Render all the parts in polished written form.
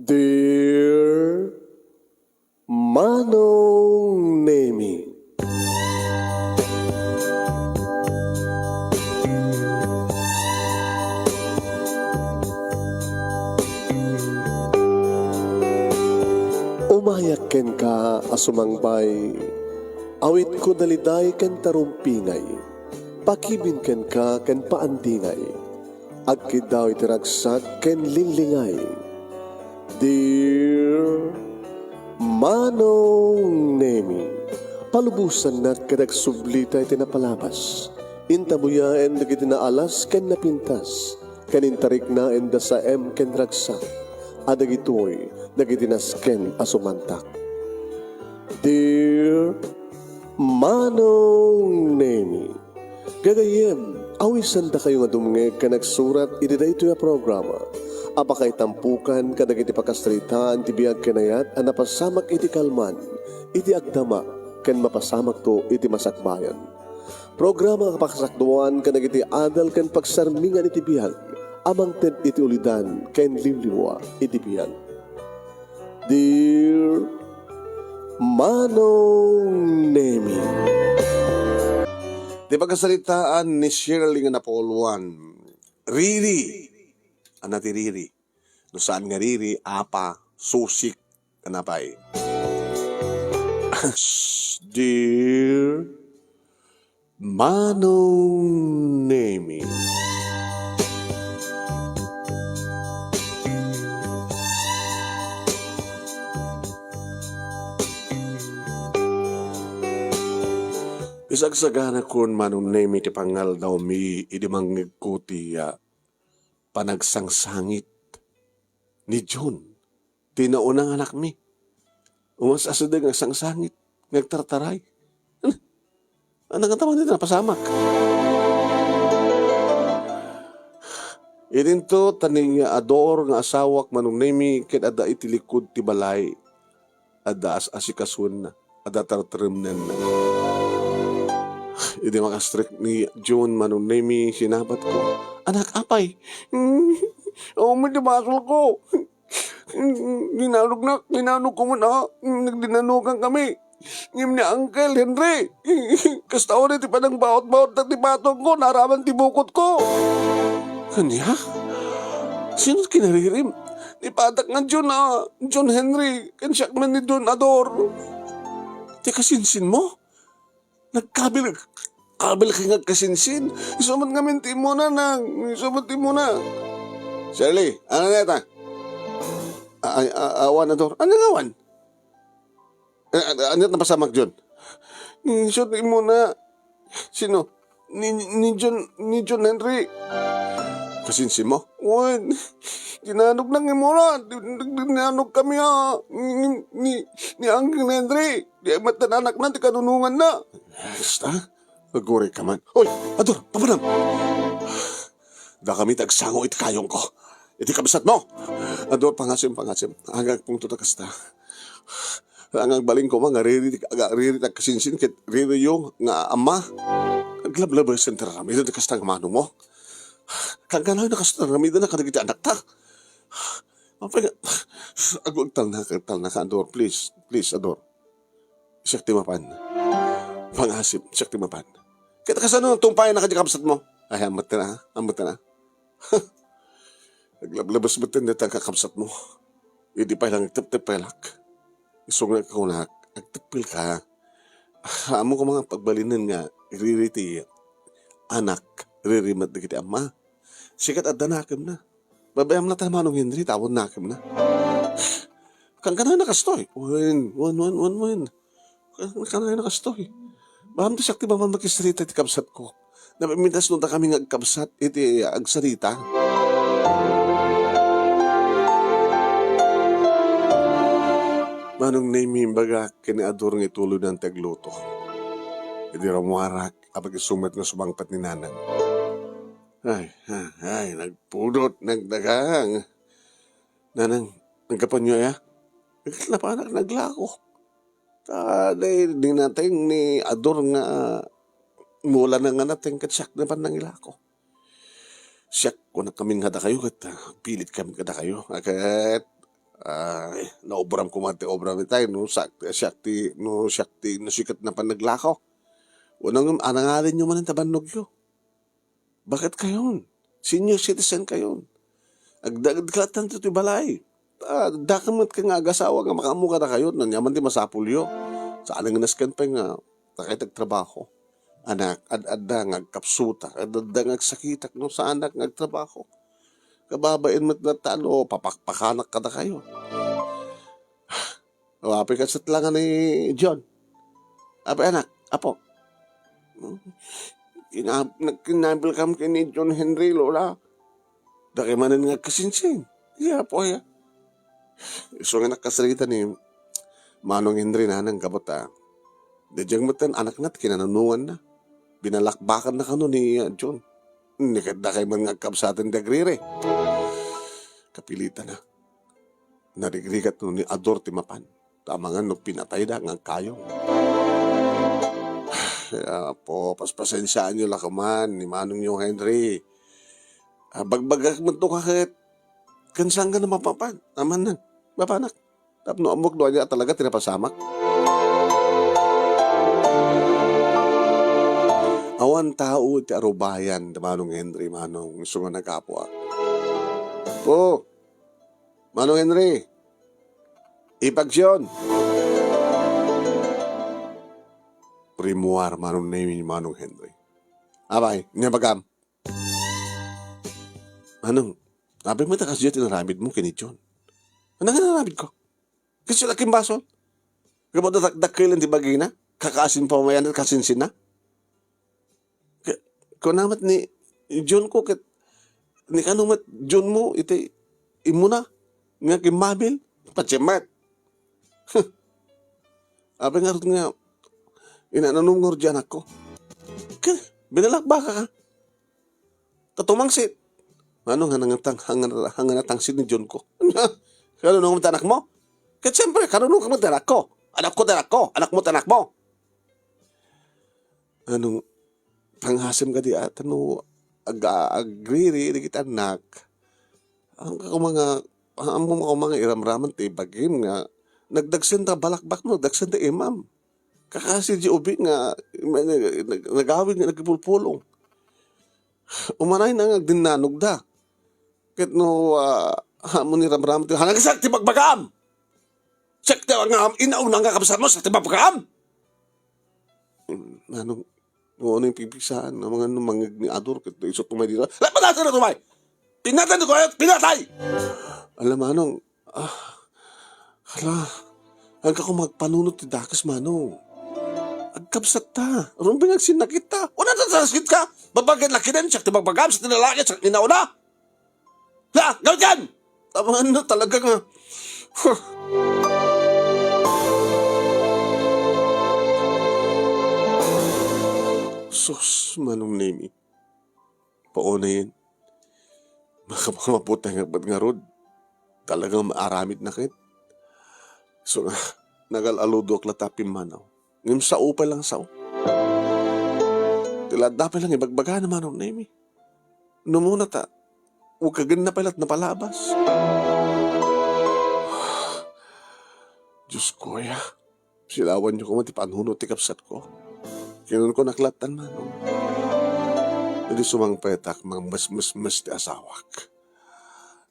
Dear Manong Nemi, umayak ken ka asumangbay, awit ko daliday ken tarumpingay, pakibin ken ka ken paandingay, agkid daw itiragsak ken linlingay. Dear Manong Nemi, palubusan nat kadag sublita iti napalabas. Intabuya en dagiti naalas ken napintas, kanintarik na en da sa ken ragsak, adagitoy dagiti nasken asumantak. Dear Manong Nemi, gagayem, awisan da kayo nga dumngeg ka nagsurat iti daytoy a programa. Apakay tampukan kadag iti pakastritaan ti biag kanayat a napasamak iti kalman, iti agdama, ken mapasamak to iti masakbayan. Programa kapakasakduan kadag iti adal ken pagsarmingan iti biag, amang ted iti ulidan ken liwliwa iti biag. Dear Manong Nemi, Di pagkasalitaan ni Shirley nga napoluan, Riri, anati Riri. No saan nga Riri, apa, susik, kanapay. Dear Manong Nemi, isagsagana kun Manong Nemi ti pangal daw mi idimang kuti panagsangsangit ni John. Tinaunang anak mi. Umas asadag ang sangsangit. Nagtartaray. Ano nga taman dito napasamak? Ininto taning ador nga asawak Manong Nemi ket ada itilikod ti balay. Ada asikasun na. Ada tartaremnan na. Hindi makastrik ni John Manong Nemi sinabat ko. Anak, apay. May dimasol ko. Ninanok ko muna. Nagdinanukan kami. Ngim ni Uncle Henry. Kasta ulit ipanang bawat-bawat na tipatong ko. Naraman tibukot ko. Kanya? Sino kinaririm? Ipatak nga John Henry. Kansyak man ni Don Ador. Teka, sinsin mo? Nagkabil ka nga kasinsin. Isumot nga minti mo na isumot mo na. Shirley, ano na ito? Awan na to. Ano nga awan? Ano na pasamak, John? Isumot mo na. Sino? Ni John Henry. Kasinsin mo? Uy, dinanog lang mo na. Dinanog kami ni Uncle Henry. Di ay matananak na, di kanunungan na. Basta, maguri ka man. Uy, Ador, papanam. Da kami tagsango iti kayong ko. Iti kabsat mo. Ador, pangasim. Hanggang punto na kasta. Hanggang baling ko mga riri kasinsin kit riri yung nga ama. Naglablabay sa rami na kasta ng mano mo. Kaganoy na kasta ng rami na kadagiti anak ta. Agwag tal na ka, Ador. Please, Ador. Siyak timapan. Pangasip, siyak timapan. Kita kasano tumpayan na kadikapsat mo? Ay, amat na. Naglablabas mo na kakapsat mo. Hindi pa lang tip-tipelak. Isong na kakunak, agtipil ka. Amo ko mga pagbalinan nga, iririti, anak, iririmat na kita ama. Sikat at danakim na. Babayam na tayo Manong Henry, tawon nakim na. Kang ka na nakastoy. Win. Kanay nakastoy. Baham to sakti ba man makisarita iti kabsat ko. Napamitas nung ta kami ngagkabsat iti agsarita. Manong Nemi baga kiniador ng itulo ng tagluto. Iti ramuarak apag isumat nga sumangpat ni nanang. Ay, nagpudot, nagdagang. Nanang, nagkapanyo ya? Naglapanak, naglako. Dahil di natin ni Ador nga mula na nga natin katsyak na panangila ko. Siyak ko na kaming hada kayo kat pilit kami kada kayo. Akat naobram ko mati obram tayo no sakti no sikat na panaglakaw. Unang anangarin nyo man ang tabanog yo. Bakit kayon? Senior citizen kayon. Agdagad kalatan to balay. Dakamat ka nga agasawa nga makamuka na kayo. Nanyaman di masapulyo. Saan nga naskan pa nga takitag trabaho. Anak, ad-adda ngagkapsuta. Ad-adda ngagsakitak no sa anak ngagtrabaho. Kababain mo't nataan o papakpakanak ka na kayo. Api ka sa tlangan ni John. Api anak, apo. Kinabil kami kay ni John Henry, lola. Daki manan nga kasinsin. Yeah, po ya. So nga nakasalita ni Manong Henry na nang kabot Dadyang matan anak nat kinanunungan na. Binalakbakan na kano ni John. Nikad na kay mga kabsatin dagrire. Kapilitan na. Narigrigat no ni Ador Timapan. Tama nga no pinatay na nga kayo. Kaya po, paspasensyaan nyo lakaman ni Manong yung Henry. Bagbagak mo ito kahit kansang ka na mapapan. Aman na. Mapanak. Tapno amok doon niya talaga tinapasamak. Awan tao iti arubayan, Manong Henry, Manong gusto nga nagkapwa. Po, Manong Henry, ipagsyon. Primuar, Manong Nemi, Manong Henry. Abay, niya bagam. Manong, abay mo takas dyan tinaramid mo kini John. Ano nga naramid ko? Kasi laking baso. Kapag dakdakilan di bagay na, kakaasin pa mayan at kasinsin na. Kung namat ni John ko, ni kanumat John mo, iti imuna, nga kimabil, patsemat. Abay nga rin nga, inananungor dyan ako. Binalakbaka ka. Katumangsit. Ano nga hanganatangsit ni John ko? Kanunong tanak mo? Kahit siyempre, kanunong ka tanak ko. Anak ko tanak ko. Anak mo tanak mo. Anong, panghasim ka di at ano, agriri, di kita anak. Ang mga iramraman ti bagim nga, nagdagsan ta balakbak mo, nagdagsan ta imam. Kakasi di ubi nga, nagawin nga, nagpulpulong. Umanay na nga, dinanog da. Kahit no, hamon ni ramram ti, hanagasak ti bagbagam! Sakti nga, inauna nga kapsat mo, sakti bagbagam! Anong, ano yung pipisaan ng mga mangig ni Ador kaya isot tumay dito. Lapanasan na tumay! Pinatay na ko kayo! Pinatay! Alam manong, hanggang ko magpanunot ti Dakas manong. Agkapsat ta. Aron binagsin na kita. Wala na talaskin ka. Babagay laki din. Siya timagbagam sa tinalaki. Siya inauna. Ha! Gawin yan! Tama na talaga nga. Sus, Manong Nemi. Pauna yan. Makamaputay nga ba't nga rod. Talagang maaramid na kit. So, nagalaludok latapin manaw. Ngim sa upay lang sao. Tila dapat lang ibagbaga na Manong Nemi. Numuna ta. Huwag kagin na palat na palabas. Diyos ko ya. Silawan niyo ko matipanhunot ti kapsat ko. Kinon ko naklatan Manong. Hindi sumang petak mga mas ti asawak.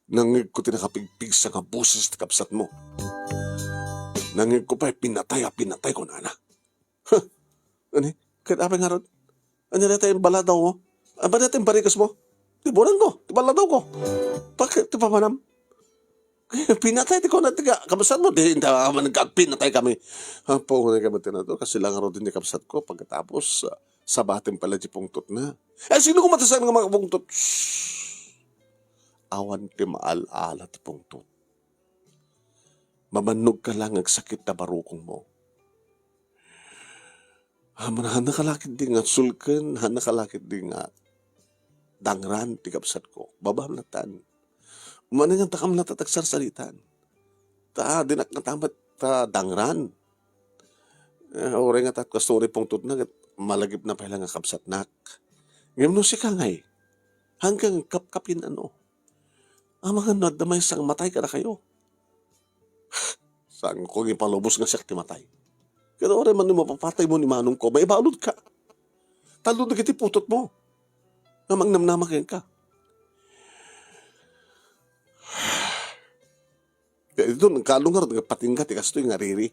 Nangig ko tinakapigpig sa nga busis ti kapsat mo. Nangig ko pa'y pinatay ko na na. Ano? Kahit apay nga ron. Ano natin yung baladaw mo? Ano natin yung barikas mo? Tibunan ko. Tibaladaw ko. Bakit? Tipamanam? Pinatay ko na tiga. Kapsat mo? Di nagkapinatay kami. Po ko na kami tinato. Kasi lang ron din yung kapsat ko. Pagkatapos, sabatin pala di pungtot na. Sino kumatasan ng mga pungtot? Awan ti maal-ala ti pungtot. Mamanog ka lang ang sakit na barukong mo. Hanakalakit din nga sulken, hanakalakit din nga dangran ti kapsat ko. Babamlatan. Umanang ang takam na tatagsarsalitan. Dinak na tamat dangran. Oray nga tat kastori pungtot na malagip na pala nga kapsat nak. Ngayon no si Kangay. Hanggang kapkapin ano. Ang mga nadamay sang matay ka na kayo. Saan ko ipalubos nga siya ti matay. Kaya oray man mo mapapatay mo ni manong ko, may ibalod ka. Talo na kiti putot mo. Namang namnamakin ka. Kaya ito, nagkalungar, nagpating ka, tikas ito yung ngariri.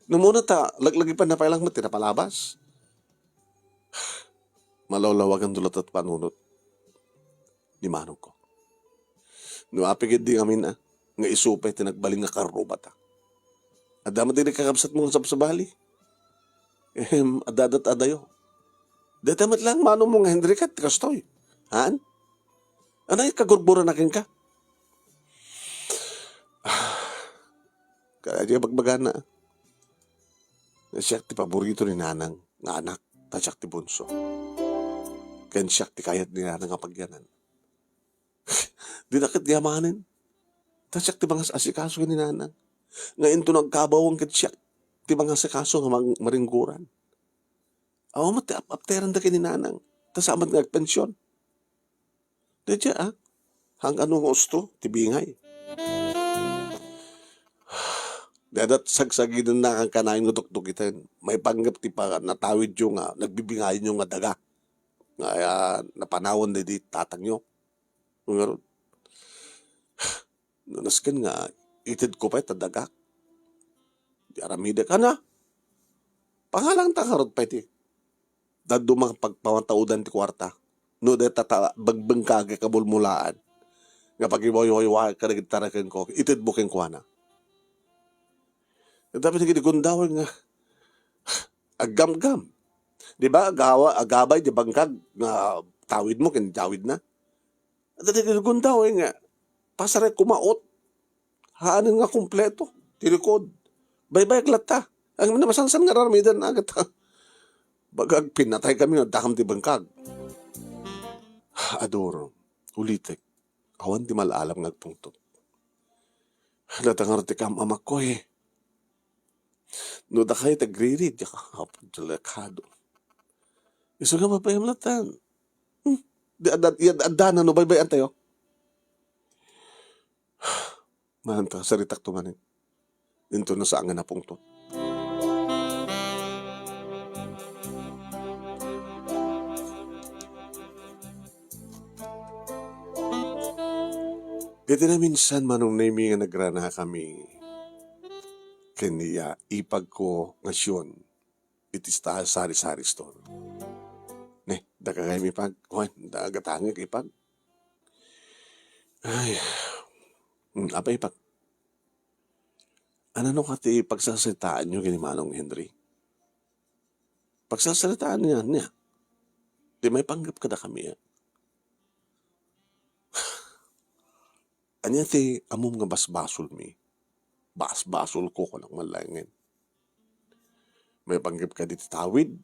Nung muna laglagi pa na pailang mo, tinapalabas. Malawlawag ang dulot at panunot ni manong ko. Nuapigid di kami na, nga isupay, tinagbaling nga karubat. Adamat din kakabsat mo sa bali. Adadat adayo. Datamat lang, manong mo nga Henry kat, kastoy. Han? Anay, kagurburan na ka? Kaya di bagbagan na. Siya ti paborito ni nanang, nga anak, ta siya ti bunso. Kaya siya ti kayat ni nanang kapagyanan. Di nakit gamanin. Ta siya ti mga asikaso ni nanang. Ngayon to nagkabawang kat siya ti mga asikaso nga maringguran. Awa mo ti apteran da ni nanang. Ta samat nga agpensyon. Di siya hang ano nga usto, ti bingay. Dadat sagsagidan na kang kanayin nga tuktukitan. May panggap ti pa natawid yung nagbibingayin yung nga daga. Nga napanawon na di tatang nyo. Ngayon, nanaskan nga, itid ko pa ita daga. Di aramida ka na. Pangalang takarot pa iti. Dado mga pagpawantaudan ti kwarta. No, de bagbengkage kabulmulaan. Nga pag-iwayo-iwa ka nagitarakin ko, itid buking kwa na. Dapat na ginigundawin nga agam-gam. Di ba? Agabay, di bangkag nga tawid mo, kinjawid na. Dapat na ginigundawin nga pasare kumaot. Haanin nga kumpleto. Tirikod. Baybay aglata. Ang namasansan nga raramidan na agad. Bagag pinatay kami nga dakam di bangkag. Adoro. Ulitek. Awan di malalam ngagpungtot. Datangar ti kam amak ko No da kayo tagririd, yaka hapon delikado. Iso nga mapayamlatan. Adana no, baybayan tayo. Mahanta, saritak tumanin. Into na sa angan na pungtot. Dito na minsan manong naimi nga nagrana kami kaniya ipag ko ngasyon itista sari-sari store. Ne, daga kayo ipag. Oy, dagatangig ipag. Ay, apa ipag? Ano no kati pagsasalitaan nyo gini Manong Henry? Pagsasalitaan niya. Di may panggap ka na kami Anya ti amom nga basbasol mi. Basbasol ko ng malangin. May panggap ka dito tawid.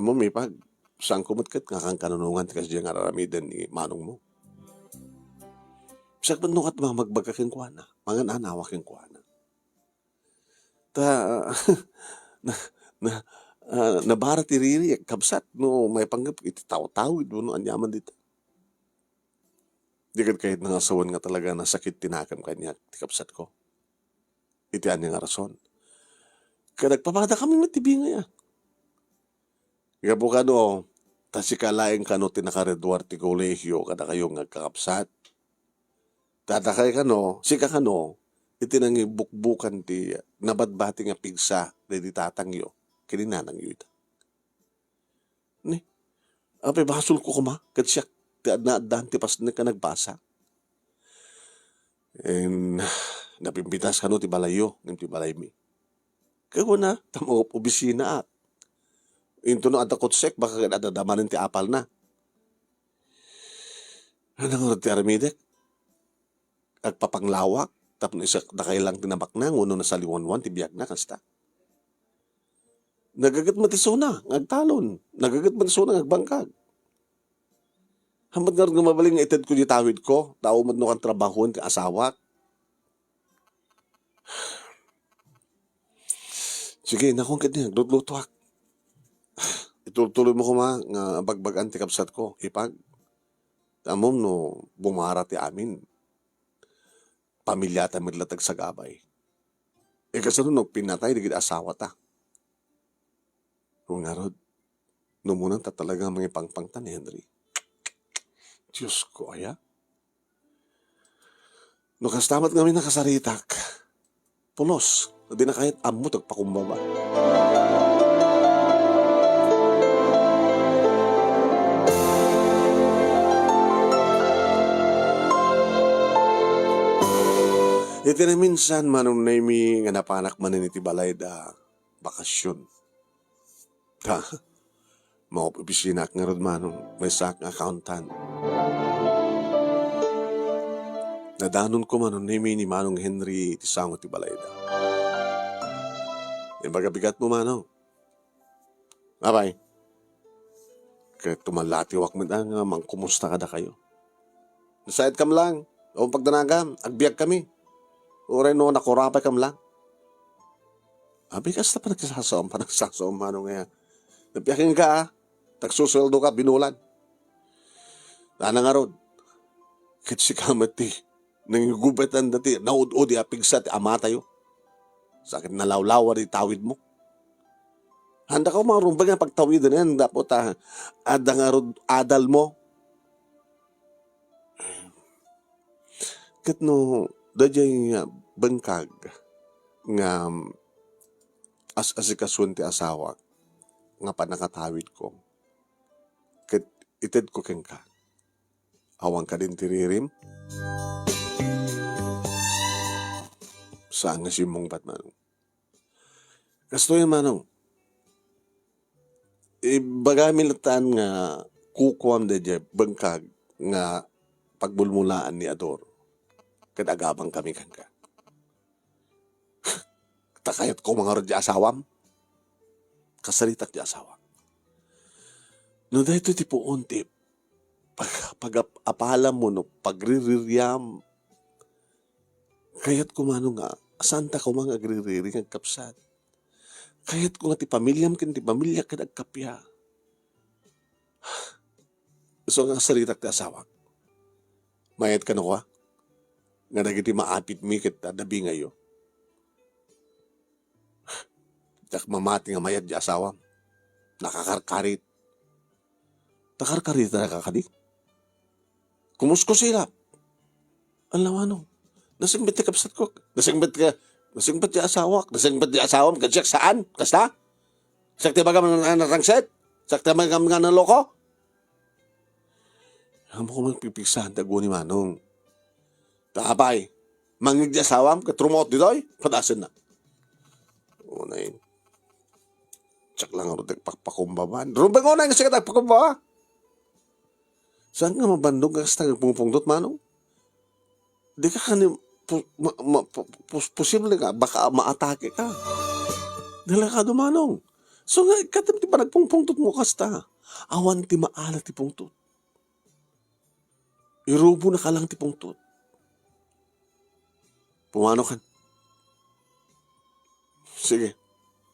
Amom may pag saan kumatkat nga kang kanunungan kasi diyang araramidan ni manong mo. Sa panungat mga magbagaking kuwana, mga nanawaking kuwana. Nabarat iriri, kabsat, no, may panggap, ititaw-tawid mo, no, anyaman dito. Di kahit nangasawan nga talaga na sakit tinakam kanya, tikapsat ko. Itian niya nga rason. Kaya nagpapada kami matibi nga ya. Kaya po ka no, tasikalaing ka no, tinakaredwar ti kolegyo, kada kayong nagkakapsat. Tatakay ka no, sika ka no, itinangi bukbukan ti nabadbati nga pigsa, di tatangyo, kininanang yu ita. Ni, apay basol ko kuma, kat siya, na pas na ka nagbasa. And napimpitas ka no, ti balayo, ti balay mi. Kaya na, tamo obisina at. Into no, atakot sek, baka nadadamanin ti apal na. Anong ti aramidek? Agpapanglawak, tapos isa nakailang tinamak na, nguno na sa liwanwan, tibiyag na, kasta. Nagagat matisona, ngagtalon. Nagagat matisona, ngagbangkag. Hamad nga rin mabaling nga itad ko di tawid ko, tao mo no kang trabahon, ti asawak. Sige, nakong kanya, lutlutuak. Ituloy mo ko nga bagbagan ti kapsat ko, ipag. Amom no, bumara ti amin. Pamilya ta madlatag sa gabay. Kasi no, pinatay, digid asawa ta. Kung nga rod, numunan ta talaga mga pangpangtan ni Henry. Diyos ko, aya. No, kastamat kami nakasaritak. Pulos, di na kahit amo tagpakumbaba. Iti na minsan manong naimi nga napanak manin iti balay da bakasyon. Ta, maupipisinak nga rod manong may sak accountant. Nadanon ko manon naimi ni manong Henry iti sango ti balay da. Bagabigat mo manong. Abay, kaya tumalatiwak mo na nga kumusta kada kayo. Nasayad kam lang, o pagdanagam, agbiag kami. Uray no, nakurapay kam lang. Abi, kasta pa nagsasaom manong nga. Napiyakin ka tagsusuldo ka, binulan. Tana nga rod, kit si kamati, nangyugubetan dati, naud-o di apigsa, ti amatayo. Sakit na lawlawa di tawid mo. Handa ka mga rumbag nga pagtawid na yan, dapat ada nga rod, adal mo. Kit no, dadyay nga bangkag nga asikasun ti asawa nga panakatawid ko. Kit ited ko ken ka. Awang ka din tiririm. Saan nga si mong bat manong? Kasto yung manong. Bagamilatan nga kukuam dadya bangkag nga pagbulmulaan ni Ador. Kadagabang kami kan ka. Takayat ko mga rod di asawam. Kasaritak di asawa. No dahito ti puon ti pag apalam mo no pagriririam. Kayat kumano nga santa ko mga agririri ang kapsat. Kayat ko nga ti pamilyam ken ti pamilya ken agkapya. So nga saritak ti asawa. Mayat ka na ko nga nagiti maapit mi ket adabi ngayo. Tak mamati nga mayad di asawa. Nakakarkarit. Takarkarit na nakakadi. Kumusko sila. Alam ano. Nasingbit ti kapsat ko. Nasingbit ti asawa. Nasingbit ti asawa. Kadyak saan? Kasta? Sakti baga mga narangset? Sakti baga mga naloko? Ang mo ko magpipisahan tago ni Manong. Tapay. Mangig di asawam. Katrumot ditoy. Padasin na. Una yun. Tsak lang ako nagpakpakumbaban. Rumbang ko na yung kasi nagpakumbaba. Saan nga mabandong ka sa pumupungdot, Manong? Di ka kanim, posible ka, baka maatake ka. Nalakado, Manong. So nga, katim ti pa nagpungpungtot mo kasta. Awan ti maala ti pungtot. Irubo na ka lang ti pungtot. Pumano kan? Sige.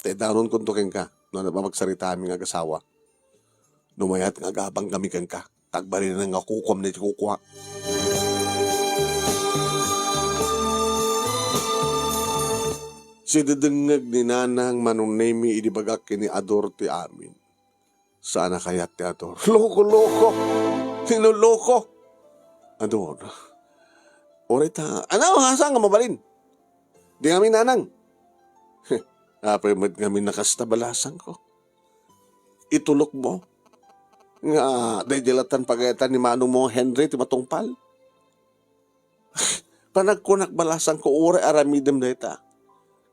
Danon kuntukin ka. No, napapagsarita aming agasawa. Numayat nga gabang kami kan ka. Tagbari na nga kukom na kukuha. Si dadangag ni nanang manunemi idibagak kini Ador ti amin. Sana kayat ti Ador? Loko-loko! Tinuloko! Ador. Oray ta. Ano? Saan nga mabalin? Di kami nanang. Apemad kami nakastabalasan ko. Itulok mo. Nga, dahilatan pagayatan ni Manong mo Henry, ti matungpal. Panagkunak balasan ko, ure aramidem na ita.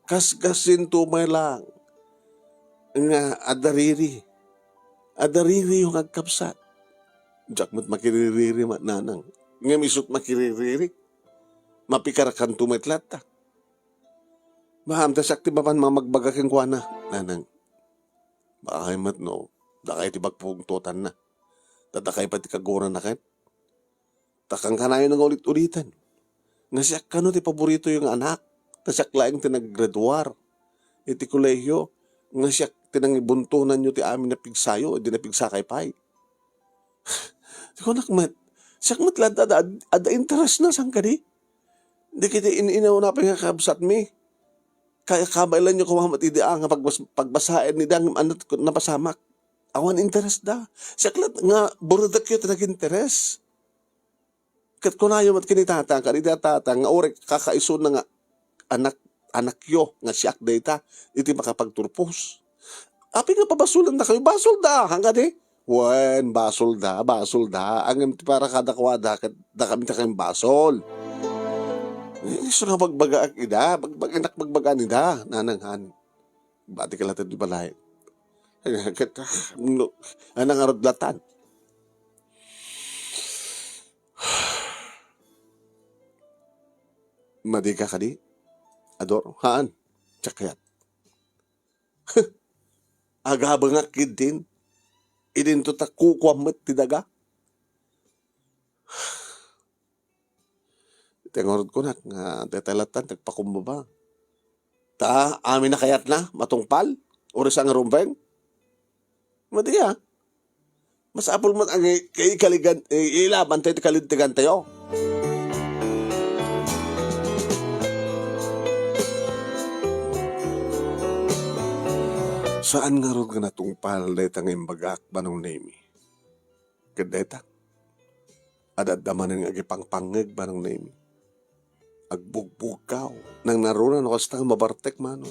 Kasgasin tumay lang. Nga, adariri. Adariri yung agkapsat. Diyak mo't makiririri mat nanang. Nga misut makiririri. Mapikarakan tumitlat ta. Maham, tas akti ba man magbagaking kwa na, nanang. Baka kayo mat no, dakay ti bagpungtutan na. Tatakay pati kagura na kahit. Takang kanayon ng ulit-ulitan. Nasiyak ka no, ti paborito yung anak. Nasiyak laing tinaggraduar. Iti kolehiyo, nasiyak tinangibuntunan nyo ti amin na pigsayo, di na pigsakay pay. Di ko nakmat, Siyak matlat ada interest na sang kadi. Di kita ininaw na pa nga kabsat mi. Kaya kabailan nyo kumamat idea nga pagbasahin ni dang anat ko napasamak. Awan interest da. Siyak nga burudak yun nag-interest. Kat kunayo mat kinitata nga orek kakaiso na nga anak yo nga siyak data iti makapagturpos. Api nga pabasulan na kayo, basol da hangga di. Wen basol da. Ang para kada kwada da kami ta kayong basol. Gusto nga bagbaga ida, bagbaga nida, nananghan. Bati ka latad di balay. Anang arodlatan. Madika ka di? Ador, haan? Tsakyat. Agabang akid din. Idin to ta kukwamit ti daga. Tengorod ko nak nga tetelatan tagpakumbaba. Ta amin na kayat na matungpal oras ang rumbeng. Madiya. Mas apol mo ang kay kaligan ilaban tayo kalintigan tayo. Saan nga ron ka natungpal dahil tanging bagak manong name? Kadeta? Adadaman ng agipangpangag manong name? Agbugbog ka nang narunan ako sa mabartek manong.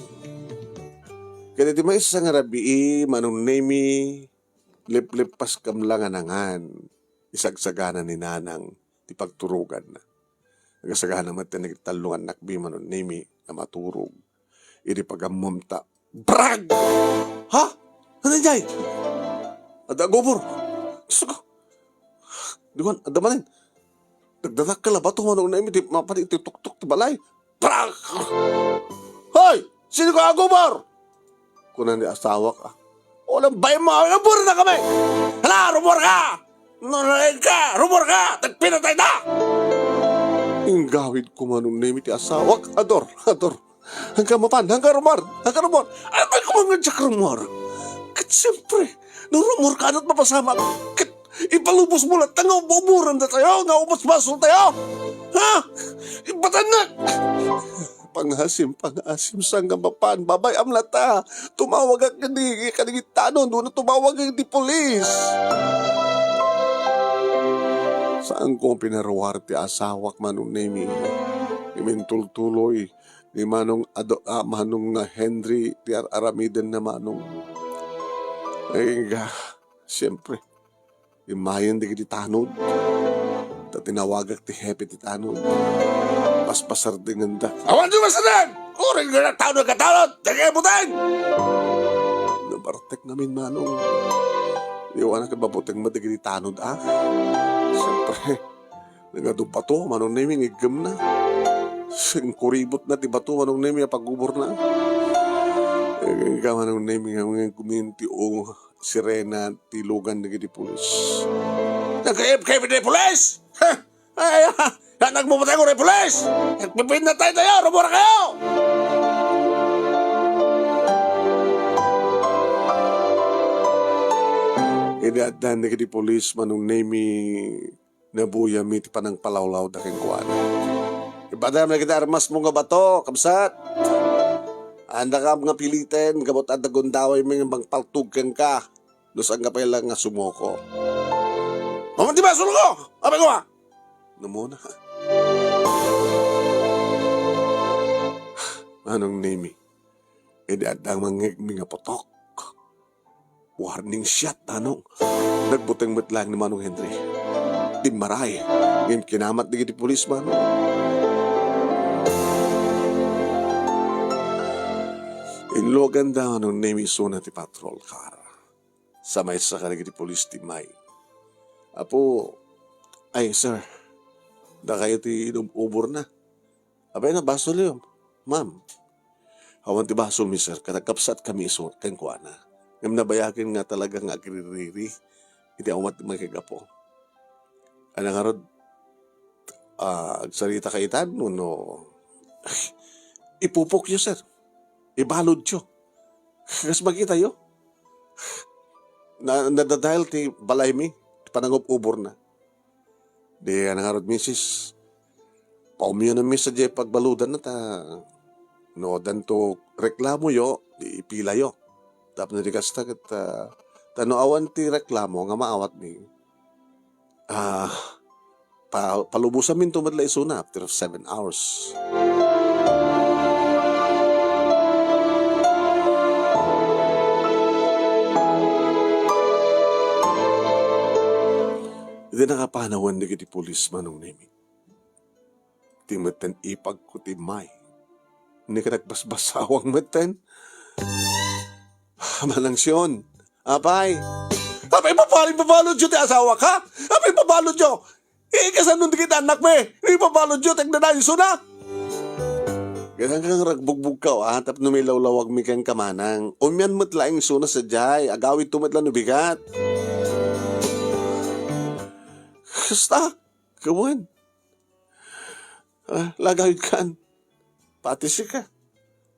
Kaya di may isang rabi manong name lip-lip pas kamlang anangan. Isagsagana ni nanang di pagturugan na. Nagasagana matinig talungan nakbi manong name na maturog. Idi pagamumta. Brag! Ha? Ano jay? Ada gobor. Gusto ko. Diwan, ada manin. Nagdadak ka ba ito manong namin, mapati tuk-tuk ti balay. Brag! Hoy! Sino ka gobor? Kunan di asawa ka. Walang bay mo, rumor na kami! Hala, rumor ka! Nunalain ka! Rumor ka! Tagpinatay na! Yung gawid ko manong namin ti asawa ka. Ador. Hanggang mapan, hanggang rumor. Ay, may kumangan siya rumor. Kat siyempre, nung rumor ka na't mapasama. Kat ipalubos mo lang, tangaw buburan na tayo, nga ubos-basol tayo. Ha? Ibatan na. Pangasim sang mapan, babay amlata. Tumawag ang kanigitanon, doon na tumawag ang di polis. Saan ko pinarawar ti asawak manong nemi? Imintultuloy. Ni manong manong na Henry ti aramiden na manong. Ay siyempre, imayan di kiti tanod. Ta tinawagak ti hepe ti tanod. Paspasar dengan da. Awan di masadan! Uring na tanod ka tanod! Tagay butang! Nabartek namin manong. Iwan na kababutang matigiti tanod Siyempre, nagadupa to, manong naming igam na. Sing kuribot na ti bato manong nemi pagubor na. Ika manong nemi nga mga kuminti o sirena ti lugan na giti pulis. Nagkaib kayo ni pulis! Ay, nagmumutay ko ni pulis! Nagpipin na tayo, rumura kayo! Iniaddan na giti pulis manong nemi nabuya mi ti panang palawlaw da keng kuwan. Ipadam na kita armas mo nga bato, kamsat. Anda ka mga pilitin, gamot at nagundaway mo yung bang paltugkan ka. Lusang ka pa lang nga sumoko. Mamanti ba, sulong ko! Abay ko Namuna. Anong name? Hindi at ang mga potok. Warning shot, anong? Nagbutang matlang ni Manong Henry. Di maray. Ngayon kinamat di pulis, Manong. Inlogan daw nung name isuna ti patrol car. Samay sa kanagiti polis ti May. Apo, ay sir, da kayo ti ubor na. Abay na, basol yun. Ma'am, hawan ti basol mi sir, katagkapsat kami iso, kang kuana. Ngam nabayakin nga talagang agririri, iti amat magkagapo. Ano nga rod, agsarita kaitan, no, ipupok yun sir. Ibalod siyo. Kas makita yo. Nadadahil ti balay mi, panangop ubor na. Di nga nangarod misis. Paumiyo na miss sa pagbaludan na ta. No, dan to reklamo yo, di ipila yo. Tapos na di kasta kat tano awan ti reklamo nga maawat mi. Palubusan min tumadla isuna after 7 hours. Hindi nakapanawan na giti pulis manong nimi. Timatan ipag ko timay. Hindi ka nagbasbasawang matan. Malangsyon. Apay. Apay, pabalod yun ti asawa ka? Apay, pabalod yun. Ikasan nun di kita anak me. Hindi pabalod yun, tagdanayin na. Ganang kang ragbugbog ka, Tap numilawlawag mi kang kamanang. Umyan mo't laing suna sa jay. Agawit tumat lang nubigat. Kasta, kawan. Lagawit kan. Pati siya ka.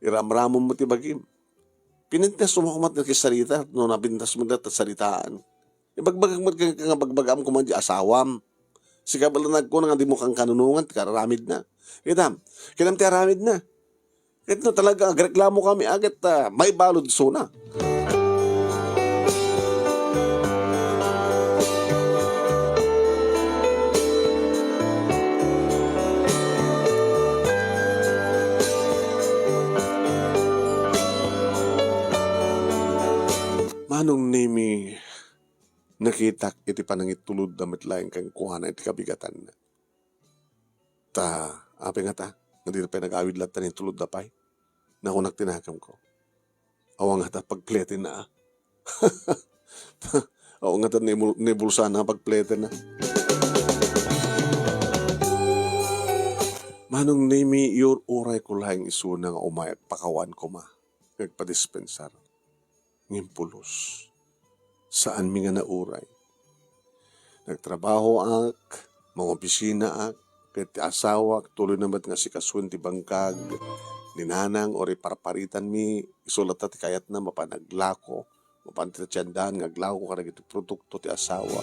Iramramon mo ti bagim. Pinintas mo kumat na kisarita. No napintas mo na saritaan. Ibagbagam mo nga bagbagam ko man di asawam. Siga balanag ko na nga di mo kang kanunungan. Karamid na. Kinam ti aramid na. Ito talaga, agreklamo kami agad may balod suna. Manong nimi nakitak iti panangit tulod damit laing kang kuhana iti kabigatan na. Api nga ta, hindi na pinag-awid lahat ni tulod na pay. Nakunak tinakam ko. Awa nga ta, pagplete na. Awa nga ta, nibulsa na pagplete na. Manong nimi, your uray ko lahing isuna nga umayat pakawan ko ma. Nagpadispensar. Ngimpulos. Saan mi nga nauray? Nagtrabaho ak, mga opisina ak, ket ti asawa tuloy naman nga si kasun ti bangkag, ninanang ori parparitan mi, isulat ti kayat na mapanaglako, mapantiratsandahan nga glako karag iti produkto ti asawa.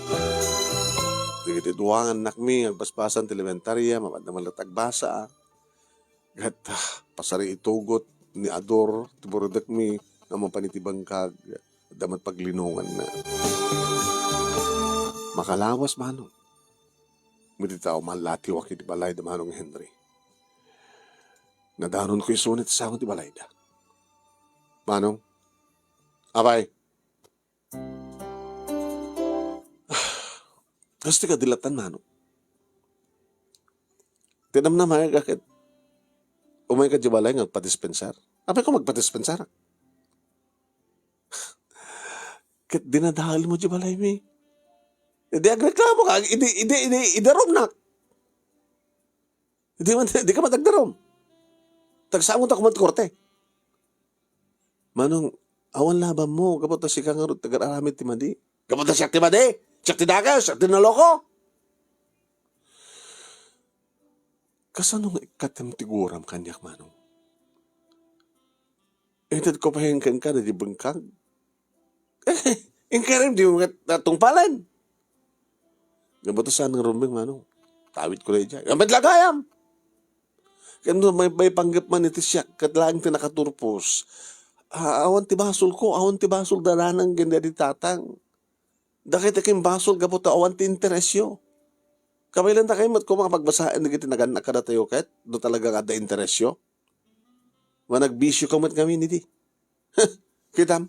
Digiti duwangan nak mi, agbasbasan ti elementarya, mapadamalatag-basa ak, gat pasari itugot ni Ador, ti burudak mi, nga mapanitibangkag, damat paglinungan na. Makalawas manong. Meditaw malati wakit ti balay da manong Henry. Nadanon ko isunit sa akong ti balay da. Manong? Abay. Gusto ka dilatan manong. Tinam na maya kakit. Umay ka di balay nga magpadispensar. Abay ko magpadispensar. Ket dinadahal mo di balay mi. Hindi agreklamo ka. Idarom na. Hindi ka matagdarom. Tagsamot ako matkorte. Manong, awan laban mo. Kapot na si kangarot tagar-aramid ti madi. Kapot na siya ti madi. Siya ti dagas. Siya ti naloko. Kasanong ikatem tiguram kanyak manong. Itad ko pahingkan ka na di bengkag. Ingkarim di mo natungpalan. Gabatasan ng rumbing manong. Tawid ko na dyan. Yamat lagayam. Kaya may panggap man iti siya. Katlaang tinakaturpos. Awan ti basol ko. Awan ti basol dalanang ganda di tatang. Dakit aking basol gabota awan ti interesyo. Kamaylan na kayo mat ko mga pagbasaan na giti naganak ka na tayo kahit do talaga kada interesyo. Managbisyo ka mat kami niti. Kitam.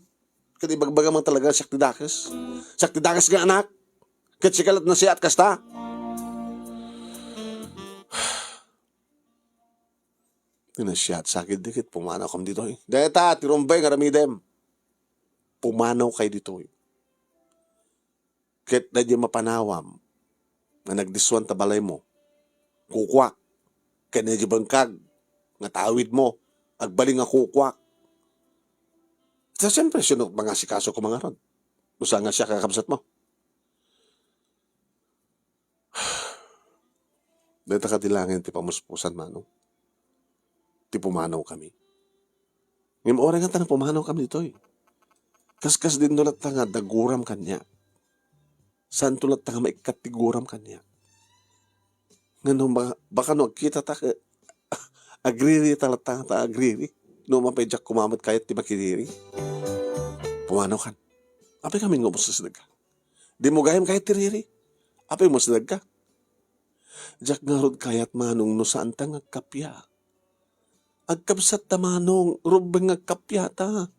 Kati bagbagamang talaga sakti dakas. Sakti dakas nga anak. Kat sikalat na siya at kasta. Tinasya at sakit dikit. Pumanaw kam dito. Deta, tirumbay nga ramidem. Pumanaw kay dito. Kat na di mapanawam. Na nagdiswan tabalay mo. Kukwak. Kat na di bangkag. Nga tawid mo. Agbaling nga kukwak. So, siyempre, sino mga sikaso ko mga ron? Usa nga siya kakabsat mo. Dito ka dilangin, ti pamuspusan manong. Ti pumanaw kami. Ngayon, oras nga tanang pumanaw kami dito. Kaskas din nulat nga, daguram kanya. Saan tulat nga maikatiguram kanya. Nga baka no, kita ta, agriri talata ta agriri. No, mapedyak kumamat kayat ti makidiri. Pumanaw kan. Apay kami nga mo sa sidag ka. Di mo gayam kahit tiriri. Apay mo sidag ka. Jak nga rod kayat manong no saan ta nga kapya. Agkabsat ta manong, rubeng nga kapya ta.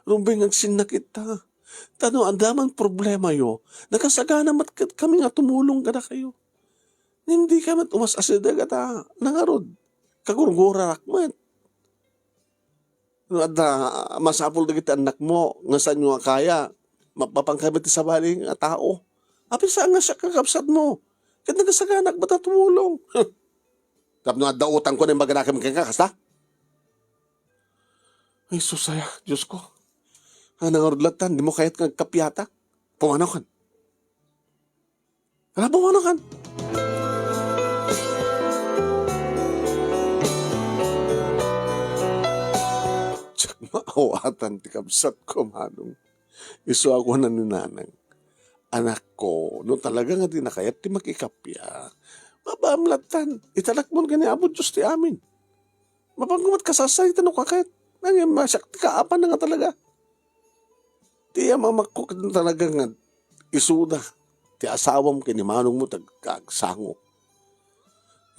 Rubeng nga sinakit ta. Tano, ang damang problema yo. Nakasagana mat kami nga tumulong ka na kayo. Hindi ka mat umas asidag ta. Nangarod. Kagurgura rakmat. At masapol na kita anak mo. Nga saan nyo nga kaya. Mapapangkabit sa baling tao. Api saan nga siya kakabsat mo? Kaya nagasaganak ba tumulong? Tapos nga dautang ko na yung maganakam kang kakasta? Ay, susaya, Diyos ko. Nangarudlatan, di mo kahit kang kapyata. Pumanaw kan. Pumanaw kan. Tsak maawatan ti kabsat ko, manong. Iso ako na ni nanang. Anak ko, no talaga nga di na kayat ti makikapya. Mabamlatan, italak mo gani abot Diyos ti amin. Mapanggumat kasasay, tanong ka kahit. Nangyan masyak, ti kaapan na nga talaga. Ti mamakok na talaga nga isuda. Ti asawam kini manong mo tagkagsango.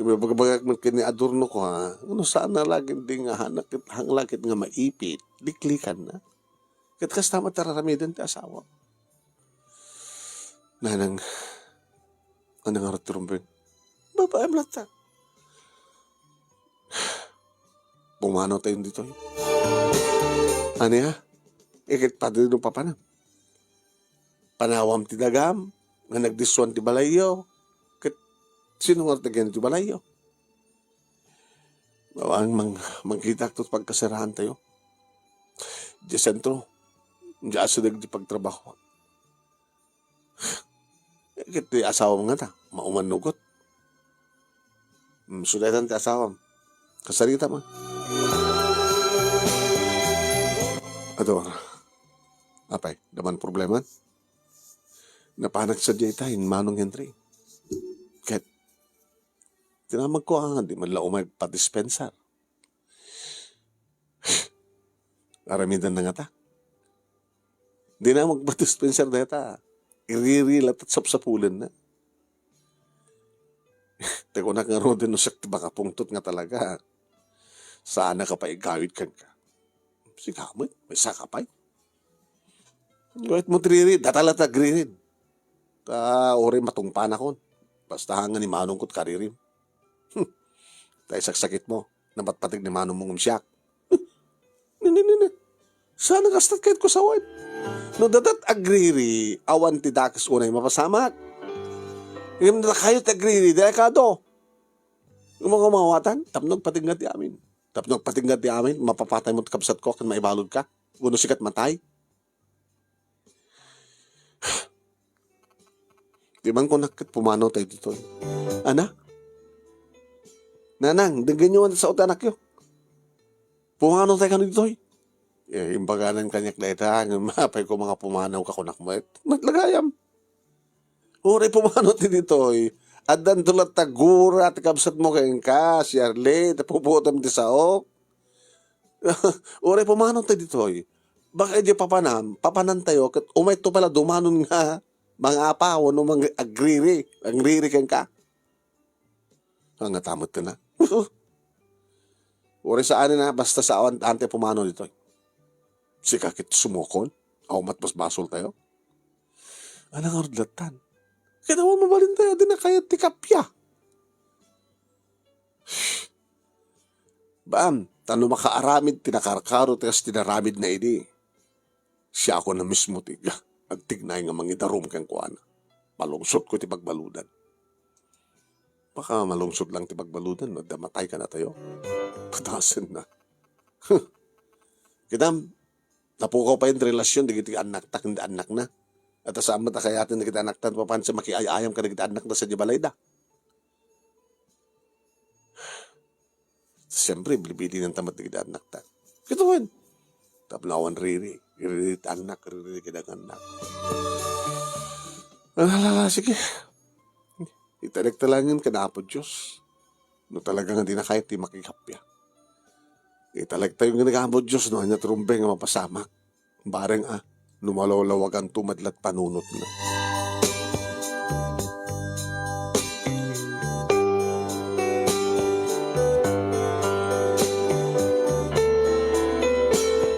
Ibabagabagak man kini adorno ko ha. Ano saan na lagi di nga hanglakit nga maipit. Liklikan na. Kat kastama tararamidan ti asawam. Nanang, anang arat turumbin. Babae mlata. Pumanaw tayo dito. Ano ya? Ikit pa din papanam. Panawam ti dagam, nga nagdiswan ti balayo. Kat sino nga tagyan ti balayo? Bawang mangkita ito pagkasirahan tayo. Di sentro, di asadag di pagtrabaho. Ikit ti asawam nga ta, maumanugot. Sudatan ti asawam. Kasarita mo. Ador, apay, daman problema. Napanag sa diyetahin, manong Henry. Kahit, tinamag ko nga, di man lang umay pa-dispensar. Aramidan na nga ta. Di na magpa-dispensar na ta. Iririlat at sapsapulan na. Teko na nga rin no siya baka pungtot nga talaga. Sana ka pa igawid kan ka. Sigamit, may sakapay. Gawit mo triri, datalat agririn. Ori matungpan ako. Basta hanga ni manong ko't karirim. Tayo saksakit mo, napatpatig ni manong mong umsyak. Nini. Sana kastat kahit ko sawad. No dadat agriri, awan ti dakas unay mapasamak. Yung kayo ti agriri, dekado. Yung mga umawatan, tapnog patingat ti amin. Tapos nagpatinggat di amin, mapapatay mo kapsat ko, kan maibalod ka. Uno sikat matay. Di man ko nakit pumanaw tayo dito. Ana? Nanang, daggan nyo sa utanak yun. Pumanaw tayo ka dito. Yung baganan kanyak na ita, mapay ko mga pumanaw ka kunak mo. Maglagayam. Uri pumanaw tayo dito. Adan tulat tagura at kapsat mo kayong ka, si Arle, tapuputam di saok. Uri, pumanong tayo dito. Baka di papanan tayo, kat umay to pala dumanon nga, mga apaw, no mga agriri kang ka. Ang natamot ka na. Uri saan na, basta sa awan, ante pumanong dito. Si kakit sumukon, awamat mas basol tayo. Anong arudlatan? Kaya naman mabalin tayo, di na kaya tikapya. Bam, tano makaaramid, tinakarkaro, tigas tinaramid na ini. Siya ako na mismo tiga. At tignay nga mangitarom kang kuana. Malungsot ko ti pagbaludan. Baka malungsot lang ti pagbaludan, no? Damatay ka na tayo. Patasin na. Kitam, napukaw pa yung relasyon, di kita anak tak, hindi anak na. At asama ta kaya atin na kita anak tan, papansa makiayayam ka na kita anak na sa Jibalay da. Siyempre, bilibili ng tamat na kita anak tan. Kituin. Tapnawan riri anak, riri kita anak. Alala, sige. Italagtalangin ka na po Diyos. No talagang hindi na kahit di makikapya. Italagta yung nagamo Diyos no, anya trumbe nga mapasamak. Bareng numalolawag ang tumadlat panunot na.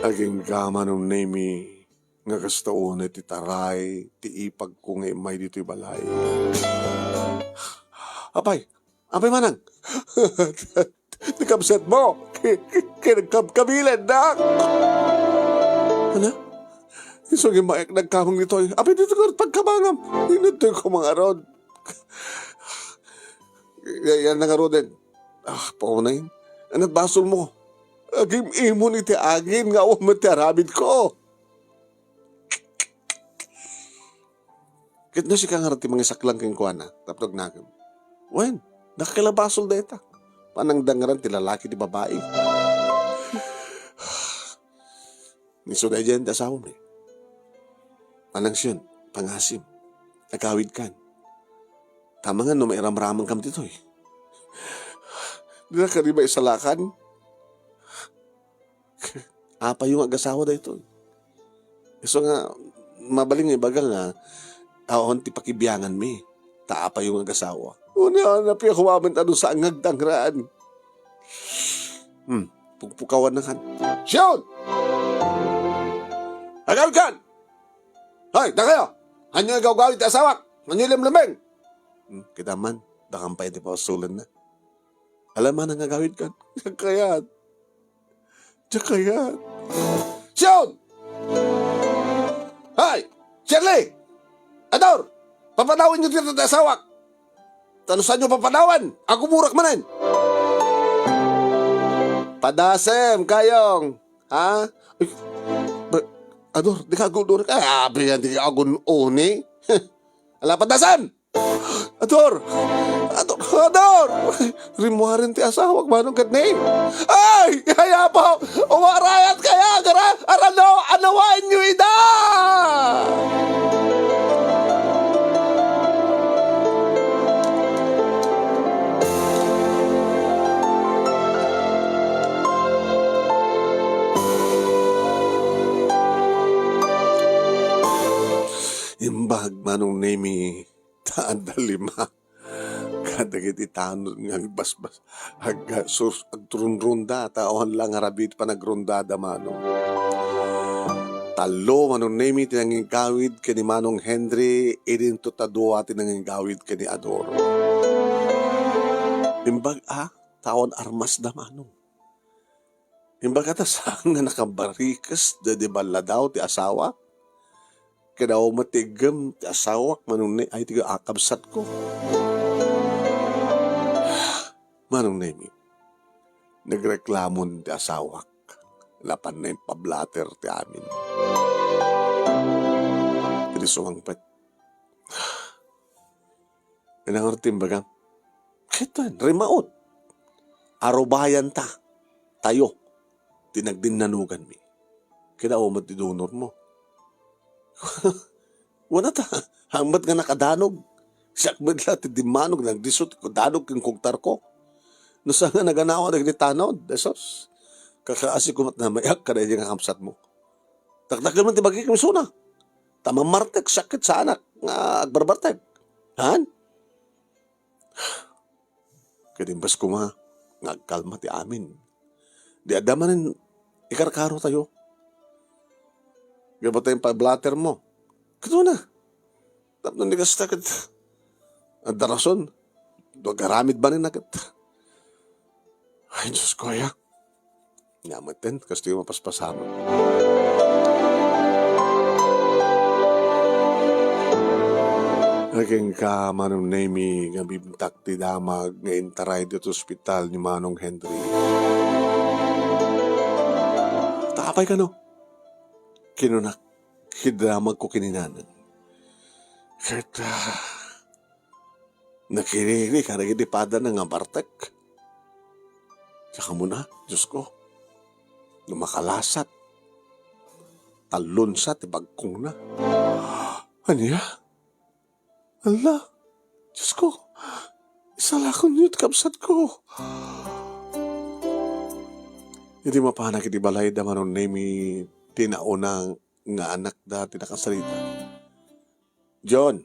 Aging gama nung nemi nga kastaon ti taray, ti ipag ko nga may dito'y balay. Apay manang. Nakabsat mo. Kinagkabilan na. Ano? Isong yung maek nagkamang nito. Apay dito ka pagkamangam. Inutoy ko mga rod. Yan na nga rodin. Paunay. Anat basol mo. Agim imon iti agin nga umat ti arabid ko. Kit na si kangarati mga saklang king kuana. Tapnog nagam. Wen, nakakilabasol deta. Panang dangaran ti lalaki di babae. Niso na dyan, asawa mo. Anang siyon, pangasim. Nagkawid kan. Tama nga no, may ramramang kam dito eh. Di na ka rin ba isalakan? Apa yung ag-asawa da ito. So nga, mabaling ibaga nga, ahon ti pakibiyangan mi. Taapa yung ag-asawa. Una, napi ako maman ano sa angagdangraan. Pugpukawan na kan. Siyon! Agawid kan! Hoy, da kayo! Hanyo gawgawid ti asawak! Hanyo limlameng! Kita man, dakampay ti pausulan na. Alam man ang gagawid kan? Kayat. Kayat. Siyon! Hoy! Shirley! Ador! Papanawin nyo dito ti asawak! Tanusan nyo papanawan! Ako murak manin! Padasem kayong! Ha? Ay, Ador, di ka agul durik. Abi yan, di ka agul uni. Ala, padasem! Ador! Ador! Rimuharin ti asawag manong katning. Ay! Kaya po! Umarayat kaya! Arano! Anawain nyo ida! Imbag manong nemi taan dalima. Kadagit itanod nga basbas. Agturunrunda taon lang harabit pa nagrundada manong. Talo manong nemi tinanging gawid kani manong Henry idin to tadua tinanging gawid kani Ador. Imbag taon armas da manong. Imbag atasang nga nakabarikas da di bala daw ti asawa. Kadaw matigam ti asawak manong ay tiga akabsat ko. Manong nemi, nagreklamon ti asawak. Lapan na yung pablater ti amin. Hindi sumangpet. Inangar timbagang, kitan, rimaot. Arobayan ta. Tayo. Tinagdinanugan mi. Kadaw matidunor mo. Wala ta. Hangbat nga nakadanog. Sakbad lang ti dimanog. Nagdisot ko. Danog kong kugtar ko. Nusa nga naganawa. Nagnitanod. Desos. Kakaasi kumat na mayak. Kada yung kamsat mo. Taktakil man ti bagay kami suna. Tamang martek. Sakit sa anak. Nga agbarbartek. Han? Kadimbas ko nga. Nagkalma ti amin. Di adamanin. Ikarkaro tayo. Gaba tayong pa-blatter mo. Kito na. Tapos hindi ka sakit. Ang darason. Garamid ba rin nakit? Ay, Diyos ko, ya. Ngamatin, kasi yung mapaspasama. Naging ka, Manong Nemi, nga bibintak ti damag, nga intaray dito ospital ni Manong Henry. Takapay ka, no? Kinunak, hidramag ko kininanan. Kahit, nakiriri ka nagidipada ng abartek. Saka muna, Diyos ko, lumakalasat, talonsat, ibagkong na. Anya? Allah, Diyos ko, Isalakon yun, kapsat ko. Hindi mapanak iti balay da manon nemi tinaunang nga anak dati nakasalita. John,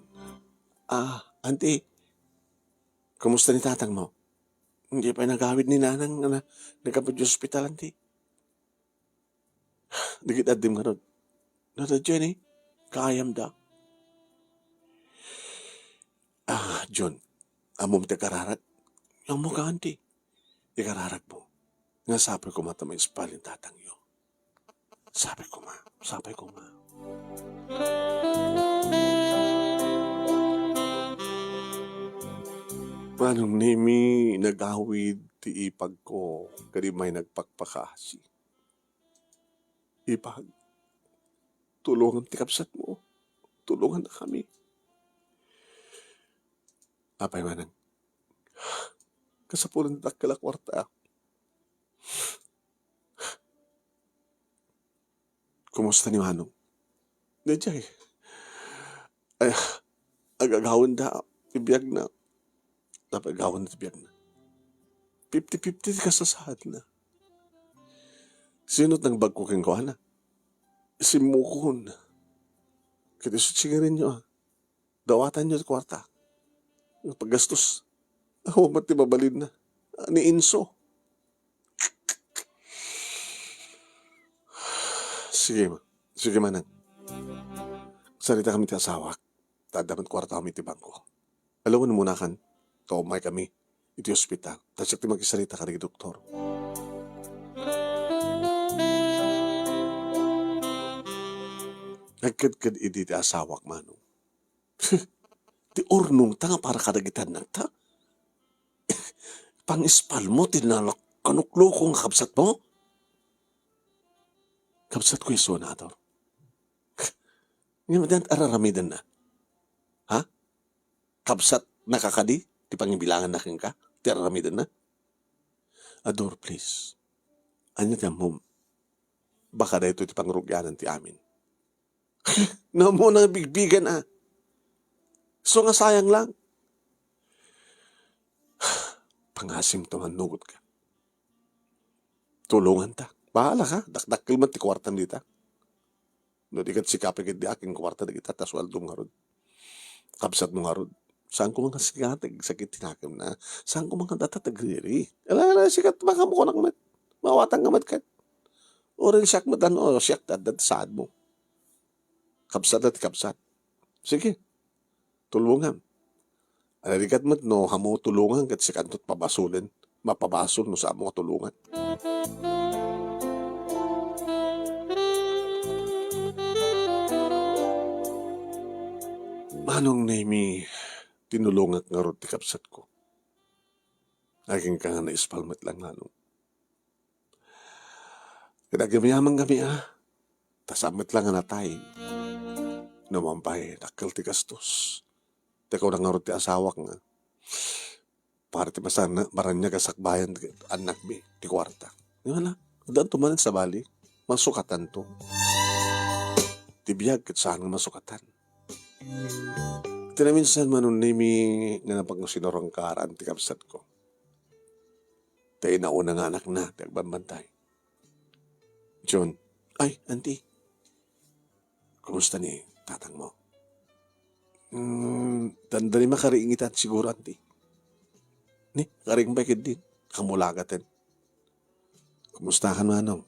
auntie, kumusta ni tatang mo? Hindi pa nagawid ni nanang na nagkapag hospital, auntie. Dikit adim ka nun. Nata Jenny, kayam da. John, amom te kararat. Yang mo ka, auntie. Ikararat mo. Nga sabi ko mata may spalin tatang yo. Sabi ko ma. Manong nimi nagawid ti ipag ko kadi may nagpakpakasi. Ipag, tulungan ti kapsat mo. Tulungan na kami. Apay manang, kasapulan na kwarta. Kumusta ni Manong? Nadjay. Ay, agagawan da. Ibiyag na. Napagawan na ibiyag na. 50-50 kasasahad na. Sino't nang bag ko keng ko, na? Si Mukon. Kitisot singirin nyo, dawatan nyo sa kwarta. Paggastos. Ako mati mabalin na. Ni Inso. Sige manang. Salita kami ti asawak. Tadaman kwarta kami ti bangko. Alam mo na muna kan. Tomay kami. Iti ospital. Tasyak ti magkisalita ka rin doktor. Nagkadkad iti ti asawak manong. Ti urnong ta nga para kadagitan ng ta. Pang-ispal mo, tinalak kanuklukong kapsat mo. Kapsat ko yung sonador. Ngayon din araramidan na. Ha? Kapsat nakakadi? Di pangibilangan na ka? Ti araramidan na? Ador, please. Anya tiyan mo, baka na ito ti pangrugyanan ti amin. Na mo nang bigbigan So nga sayang lang. Pangasim to manugot ka. Tulungan ta. Bahala ka. Dakdakil man ti kwartan dita. No di kat sikapin di aking kwarta di kita taswaldo nga rod. Kapsat mo nga rod. Saan ko mga sikatag sakit tinakim na. Saan ko mga datatagiri. Ala sikat baka mo ko nakamat. Mawatang ngamat ka. Orin siyak mo dan o siyak dadat saad mo. Kapsat at kapsat. Sige. Tulungan. Alarikat mo't no, hamo tulungan kat si kantot pabasulin. Mapabasol no sa mga tulungan. Manong nemi, tinulungan nga ro ti kapsat ko. Aking ka nga na-ispalmat lang manong. Kinagamiyaman kami Tasamat lang nga natay. Namampay, nakal ti gastos. Teka na nga ro ti asawak nga. Para ti masana, maranya kasakbayan anak mi, ti kwarta. Yung na, daan tumanan sa bali, masukatan to. Tibiyag kat saan nga masukatan. Tinaminsan manon nimi nga napag sinorang karaan ti kapsat ko. Tayo na una nga anak na, ti agbambantay. John, ay, auntie, kumusta ni tatang mo? Tanda ni makariingitan siguro, auntie. Ni, karing bakit din. Kamulagatin. Kumusta ka manong?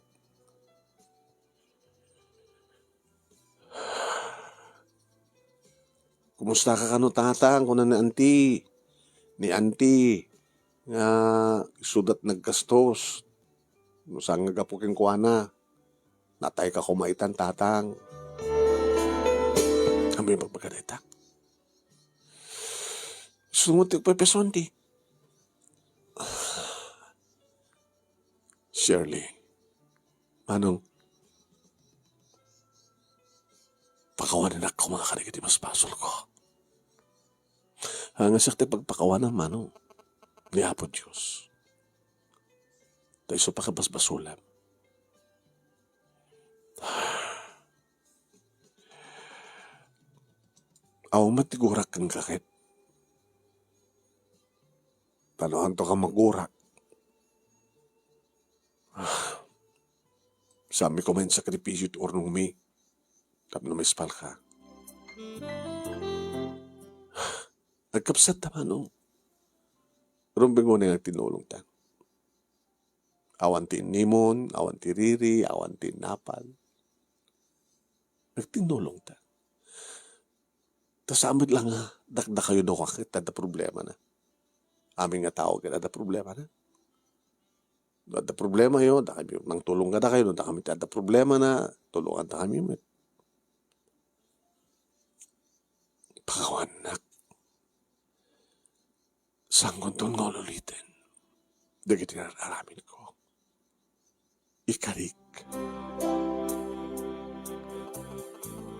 Kumusta ka kano tatang? Kuna ni auntie. Ni auntie. Nga, sudat nagkastos. Saan nga gapukin ko na. Natay ka kumaitan tatang. Kami magpagkanita. Sumutik pa peso, auntie. Shirley, manong, pakawanan ako mga karigati mas pasol ko. Hanga sakti pagpakawanan, manong, liapod Diyos. Tayo so pakabasbasulan. Aw matigurak kang kakit. Tanohan to ka magurak. Sami ko man sakripisyo ti ornong mi. Tapno mispal ka. Nagkapsat naman no. Rumbing mo na nga tinulong tan. Awan ti Nimon, awan ti Riri, awan ti Napal. Nagtinulong ta. Tas amid lang nga, dakda kayo do kakit, tada problema na. Aming nga tao, tada problema na. Tada problema yun, da kami, nang tulong ka na kayo, da kami tada problema na, tulungan ta kami. Pakawanak. Sanggon doon nga ulitin. Dagiti nararamin ko. Ikarik.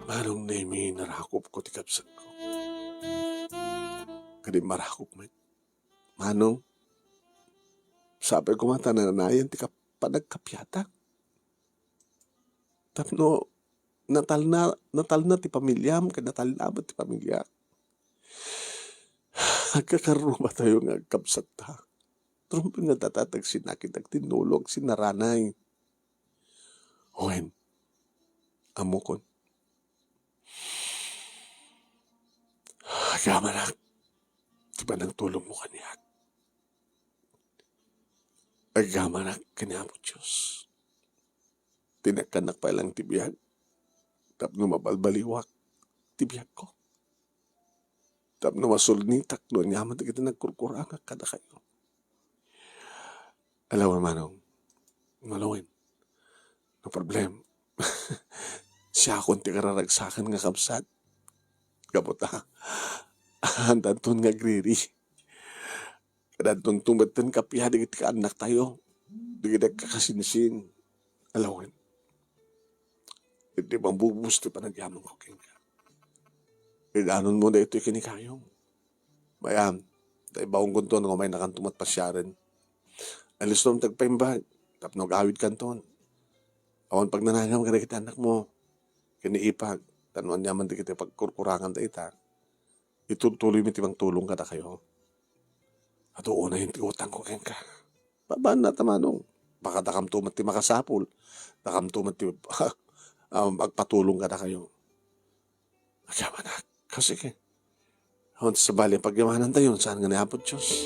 Manong nemi narakop ko ti kapsat ko. Kadi marakop man. Manong, sabi ko mata nananayan ti panagkapyata. Tapno, natal na ti pamilyam, natal na ba ti pamilya. Agkakaroon ba tayo nga kapsat ta? Trumpo nga tatatag sinakit at tinulog, sinaranay. Owen, amokon. Agamanak, di ba nang tulong mo kaniya? Agamanak, kaniya mo Diyos. Tinakanak pa lang tibiyag. Tapno mabalbaliwak, tibiyag ko. Tapno masulnitak, doon yaman kita nagkurkuranga kada kayo. Alam mo manong, malawin. No problem. Siya akong ti kararagsakan nga kapsat. Kaputa. Andan nga griri. Kadanton tumbatan kapiha digit ka anak tayo. Digit kakasinsin. Alawin. Hindi mambubus ti panagyaman ko king ka. Idanon mo na ito kinikayong. Bayan. Dahil baong kunton nga may nakantumat pasyaran. Alis nung tagpaimbag. Tapno gawid kanton. Awan pag nanangam ka na kita anak mo. Kiniipag. Tanuan yaman di kita pagkurkurangan ta ita. Itutuloy mo timang tulong ka na kayo. At uuna yung tiutang ko ken ka. Babaan na tamanong. Baka takam tumat ti makasapul. Takam tumat ti magpatulong ka na kayo. Agyaman na. Kasi ke. Awan sa bali pagyamanan tayo. Saan nga nahapot Diyos?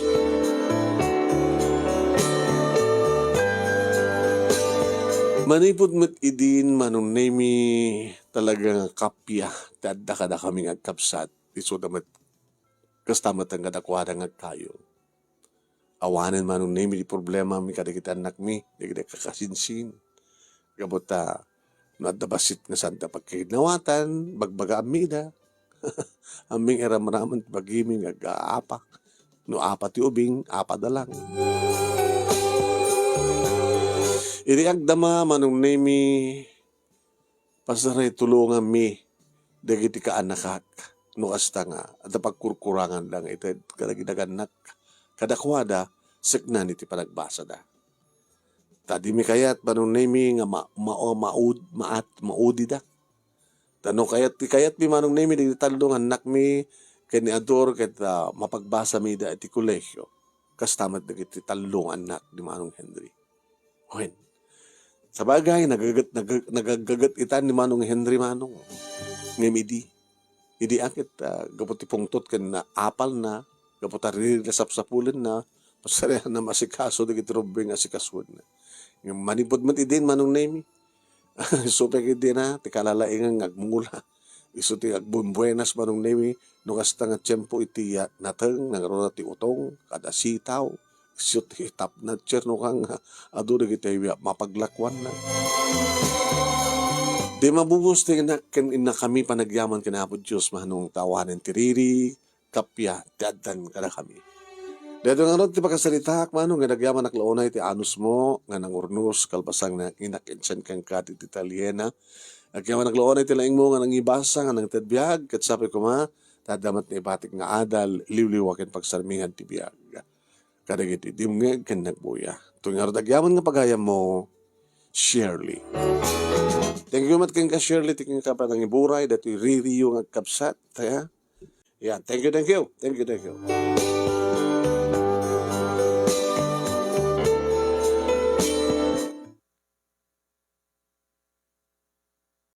Manipod met idin manong nemi talagang kapya tadda kada kaming agkapsat iso damat kastamat ang kadakwada nga kayo. Awanan manong nemi di problema mi kada kita anak mi di kita kakasinsin. Kabota no adda basit nga santa pagkahinawatan bagbaga amida. Aming eramraman bagiming aga-apak. No apat ti ubing apat na lang. Iriag dama manong nemi pasaray tulungan mi dagiti ka anakak no asta nga at pagkurkurangan lang ito kadagidaganak kadakwada seknan iti panagbasa da. Tadi mi kayat manong nemi nga maudi da. Tano kayat mi manong nemi dagiti talong anak mi kani ador ket mapagbasa mi da iti kolehyo. Kastamat dagiti talong anak di manong Henry. Hoy. Sa bagay, nagagat itan ni Manong Henry Manong. Ngemidi. Idi akit, gaputi pungtot kan na apal na, gaputari na sapsapulan na, pasarihan na masikaso, dagiti robing asikaswan na. Yung manipod mat idin Manong Nemi. Supek idin na, tikalalaingan agmula. Iso ti agbumbuenas Manong Nemi, nung hasta nga tiyempo iti natang, nangaroon na ti utong, kada sitaw, siyot hitap na tiyerno kang ado na kita mapaglakwan na. Di mabubusti na kami panagyaman kinapod Diyos manong tawanan tiriri, kapya, dadan kada kami. Dito nga ron ti pagkasalita manong nga nagyaman naklaunay ti anus mo, nga nangurnos, kalbasang na inakinsan kang kati ti Italiana. Nagyaman naklaunay ti laing mo nga nangibasa, nga nang tedbiyag, kat sabi ko tadamat na ibatik nga adal, liwliwakin pagsarmingan ti biyag. Kadagiti dimngeg ken nagbuya. Tuwing ardagyaman nga pagayam mo, Shirley. Thank you mat ken ka Shirley, tiking ka pa ng iburay, dati riri yung agkapsat. Yeah, thank you.